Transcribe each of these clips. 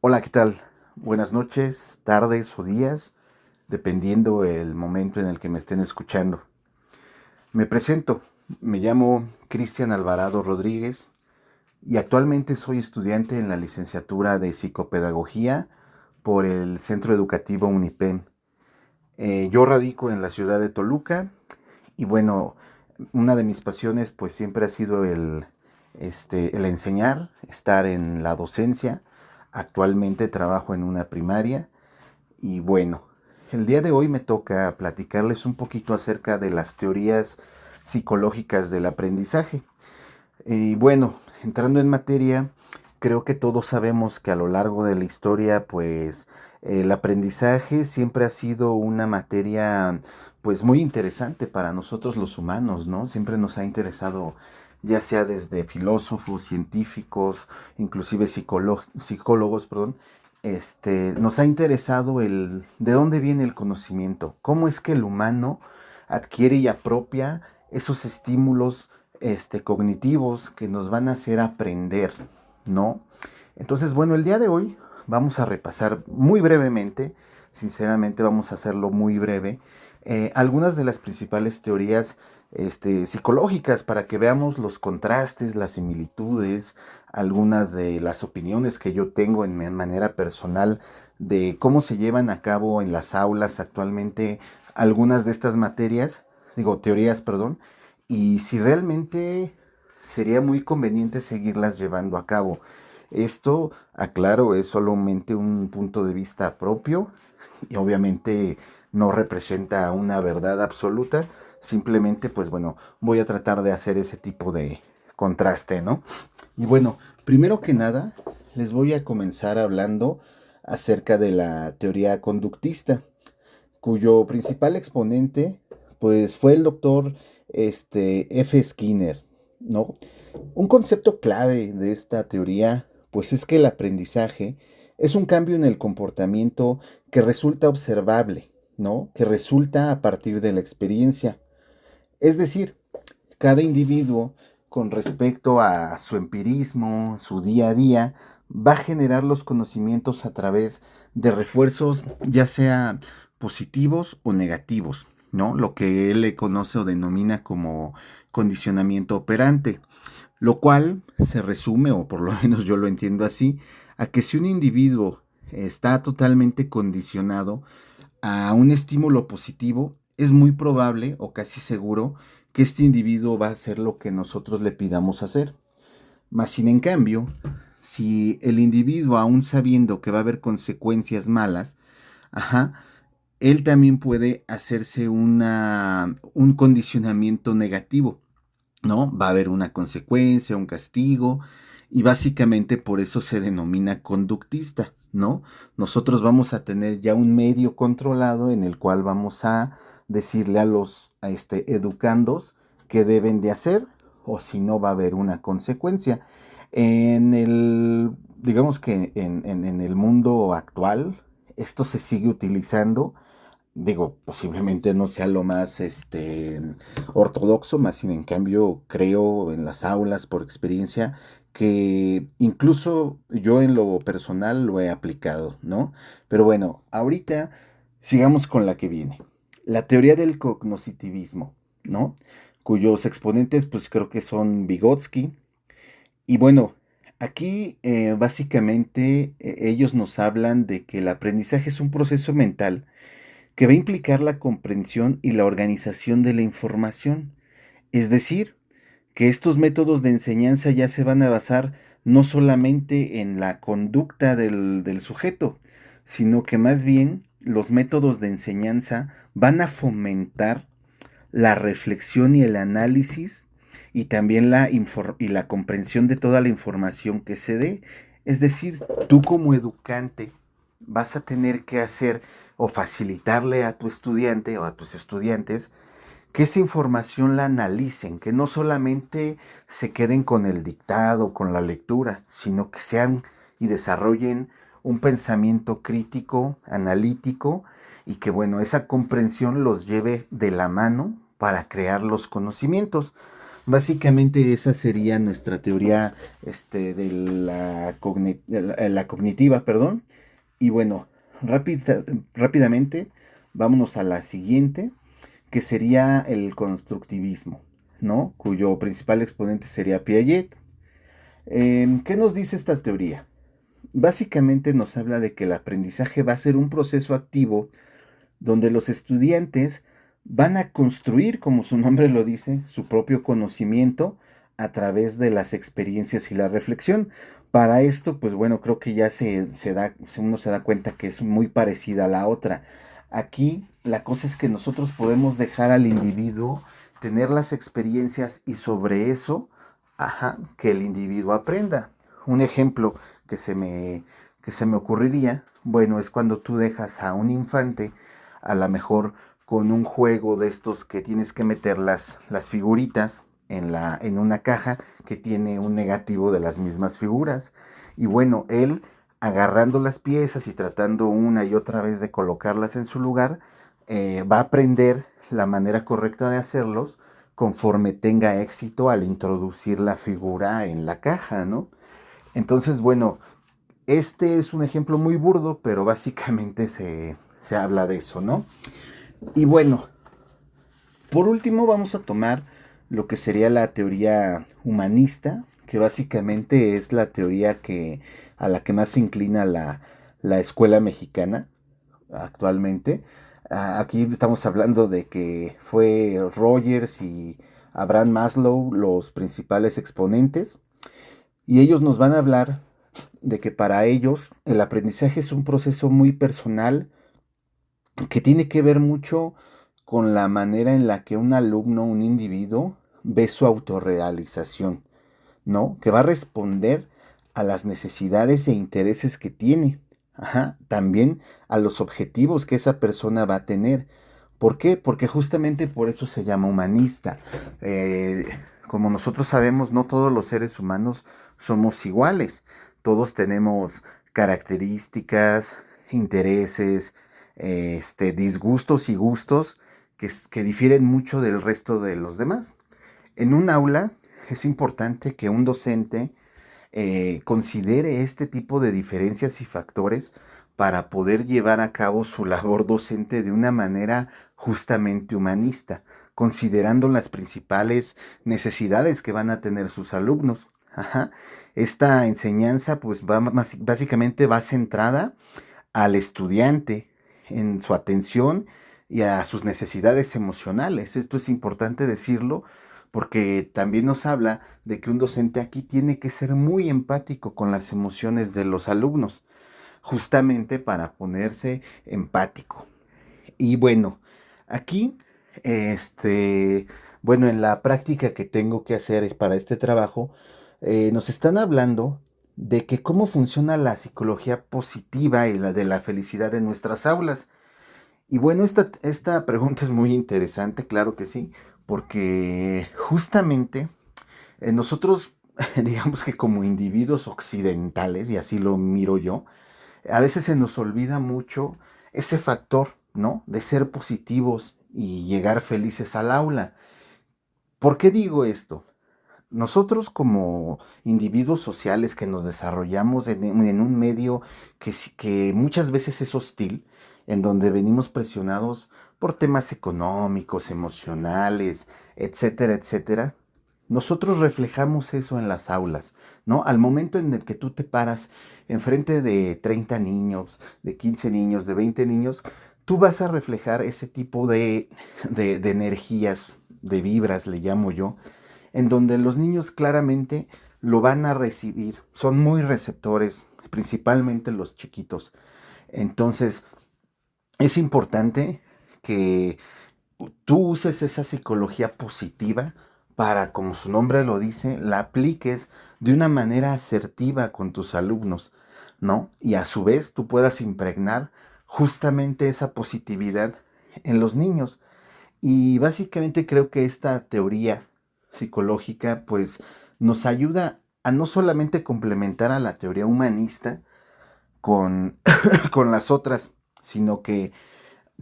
Hola, ¿qué tal? Buenas noches, tardes o días, dependiendo el momento en el que me estén escuchando. Me presento, me llamo Cristian Alvarado Rodríguez y actualmente soy estudiante en la licenciatura de Psicopedagogía por el Centro Educativo Unipem. Yo radico en la ciudad de Toluca y bueno, una de mis pasiones pues siempre ha sido el enseñar, estar en la docencia. Actualmente trabajo en una primaria y bueno, el día de hoy me toca platicarles un poquito acerca de las teorías psicológicas del aprendizaje. Y bueno, entrando en materia, creo que todos sabemos que a lo largo de la historia, pues el aprendizaje siempre ha sido una materia pues muy interesante para nosotros los humanos, ¿no? Siempre nos ha interesado, ya sea desde filósofos, científicos, inclusive psicólogos, perdón, nos ha interesado el de dónde viene el conocimiento, cómo es que el humano adquiere y apropia esos estímulos cognitivos que nos van a hacer aprender, ¿no? Entonces, bueno, el día de hoy vamos a repasar muy brevemente, sinceramente vamos a hacerlo muy breve, algunas de las principales teorías psicológicas para que veamos los contrastes, las similitudes, algunas de las opiniones que yo tengo en mi manera personal de cómo se llevan a cabo en las aulas actualmente algunas de estas materias, digo, teorías, perdón, y si realmente sería muy conveniente seguirlas llevando a cabo. Esto, aclaro, es solamente un punto de vista propio y obviamente no representa una verdad absoluta. Simplemente, pues bueno, voy a tratar de hacer ese tipo de contraste, ¿no? Y bueno, primero que nada, les voy a comenzar hablando acerca de la teoría conductista, cuyo principal exponente, pues fue el doctor F. Skinner, ¿no? Un concepto clave de esta teoría, pues es que el aprendizaje es un cambio en el comportamiento que resulta observable, ¿no? Que resulta a partir de la experiencia. Es decir, cada individuo con respecto a su empirismo, su día a día, va a generar los conocimientos a través de refuerzos, ya sea positivos o negativos, ¿no? Lo que él le conoce o denomina como condicionamiento operante, lo cual se resume, o por lo menos yo lo entiendo así, a que si un individuo está totalmente condicionado a un estímulo positivo, es muy probable o casi seguro que este individuo va a hacer lo que nosotros le pidamos hacer. Más sin en cambio, si el individuo, aún sabiendo que va a haber consecuencias malas, ajá, él también puede hacerse un condicionamiento negativo, ¿no? Va a haber una consecuencia, un castigo, y básicamente por eso se denomina conductista, ¿no? Nosotros vamos a tener ya un medio controlado en el cual vamos a decirle a los educandos qué deben de hacer, o si no va a haber una consecuencia. Digamos que en el mundo actual, esto se sigue utilizando. Digo, posiblemente no sea lo más ortodoxo, más sin en cambio creo en las aulas por experiencia que incluso yo en lo personal lo he aplicado, ¿no? Pero bueno, ahorita sigamos con la que viene. La teoría del cognoscitivismo, ¿no? Cuyos exponentes pues creo que son Vygotsky. Y bueno, aquí básicamente ellos nos hablan de que el aprendizaje es un proceso mental que va a implicar la comprensión y la organización de la información. Es decir, que estos métodos de enseñanza ya se van a basar no solamente en la conducta del sujeto, sino que más bien los métodos de enseñanza van a fomentar la reflexión y el análisis y también la comprensión de toda la información que se dé. Es decir, tú como educante vas a tener que hacer o facilitarle a tu estudiante o a tus estudiantes que esa información la analicen, que no solamente se queden con el dictado, con la lectura, sino que sean y desarrollen un pensamiento crítico, analítico, y que bueno, esa comprensión los lleve de la mano para crear los conocimientos. Básicamente esa sería nuestra teoría de la cognitiva, perdón. Y bueno, rápidamente vámonos a la siguiente, que sería el constructivismo, ¿no? Cuyo principal exponente sería Piaget. ¿Qué nos dice esta teoría? Básicamente nos habla de que el aprendizaje va a ser un proceso activo donde los estudiantes van a construir, como su nombre lo dice, su propio conocimiento a través de las experiencias y la reflexión. Para esto, pues bueno, creo que ya uno se da cuenta que es muy parecida a la otra. Aquí la cosa es que nosotros podemos dejar al individuo tener las experiencias y sobre eso, ajá, que el individuo aprenda. Un ejemplo que que se me ocurriría, bueno, es cuando tú dejas a un infante a lo mejor con un juego de estos que tienes que meter las figuritas en una caja que tiene un negativo de las mismas figuras. Y bueno, él agarrando las piezas y tratando una y otra vez de colocarlas en su lugar, va a aprender la manera correcta de hacerlos conforme tenga éxito al introducir la figura en la caja, ¿no? Entonces, bueno, este es un ejemplo muy burdo, pero básicamente se habla de eso, ¿no? Y bueno, por último vamos a tomar lo que sería la teoría humanista, que básicamente es la teoría a la que más se inclina la escuela mexicana actualmente. Aquí estamos hablando de que fue Rogers y Abraham Maslow los principales exponentes, y ellos nos van a hablar de que para ellos el aprendizaje es un proceso muy personal que tiene que ver mucho con la manera en la que un alumno, un individuo, ve su autorrealización, ¿no? Que va a responder a las necesidades e intereses que tiene. Ajá, también a los objetivos que esa persona va a tener. ¿Por qué? Porque justamente por eso se llama humanista. Eh, Como nosotros sabemos, no todos los seres humanos somos iguales. Todos tenemos características, intereses, disgustos y gustos que difieren mucho del resto de los demás. En un aula es importante que un docente considere este tipo de diferencias y factores para poder llevar a cabo su labor docente de una manera justamente humanista, considerando las principales necesidades que van a tener sus alumnos. Ajá. Esta enseñanza pues básicamente va centrada al estudiante en su atención y a sus necesidades emocionales. Esto es importante decirlo porque también nos habla de que un docente aquí tiene que ser muy empático con las emociones de los alumnos, justamente para ponerse empático. Y bueno, aquí, bueno, en la práctica que tengo que hacer para este trabajo, nos están hablando de que cómo funciona la psicología positiva y la de la felicidad en nuestras aulas. Y bueno, esta pregunta es muy interesante, claro que sí, porque justamente nosotros, digamos que como individuos occidentales, y así lo miro yo, a veces se nos olvida mucho ese factor, ¿no? De ser positivos y llegar felices al aula. ¿Por qué digo esto? Nosotros como individuos sociales que nos desarrollamos en un medio que muchas veces es hostil, en donde venimos presionados por temas económicos, emocionales, etcétera, etcétera, nosotros reflejamos eso en las aulas, ¿no? Al momento en el que tú te paras enfrente de 30 niños, de 15 niños, de 20 niños, tú vas a reflejar ese tipo de energías, de vibras, le llamo yo, en donde los niños claramente lo van a recibir. Son muy receptores, principalmente los chiquitos. Entonces, es importante que tú uses esa psicología positiva para, como su nombre lo dice, la apliques de una manera asertiva con tus alumnos, ¿no? Y a su vez tú puedas impregnar justamente esa positividad en los niños. Y básicamente creo que esta teoría psicológica pues nos ayuda a no solamente complementar a la teoría humanista con, con las otras, sino que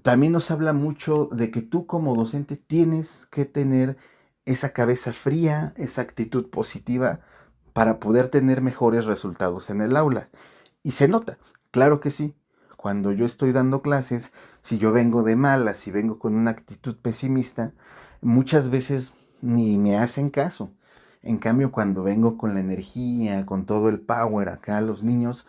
también nos habla mucho de que tú como docente tienes que tener esa cabeza fría, esa actitud positiva para poder tener mejores resultados en el aula. Y se nota, claro que sí. Cuando yo estoy dando clases, si yo vengo de malas, si vengo con una actitud pesimista, muchas veces ni me hacen caso. En cambio, cuando vengo con la energía, con todo el power acá, los niños,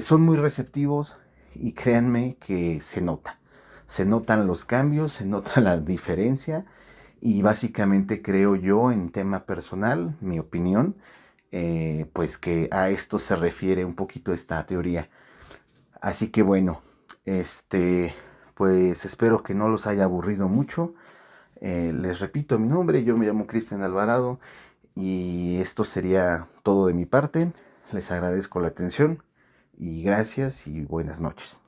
son muy receptivos y créanme que se nota. Se notan los cambios, se nota la diferencia y básicamente creo yo en tema personal, mi opinión, pues que a esto se refiere un poquito esta teoría. Así que bueno, pues espero que no los haya aburrido mucho. Les repito mi nombre, yo me llamo Cristian Alvarado y esto sería todo de mi parte. Les agradezco la atención y gracias y buenas noches.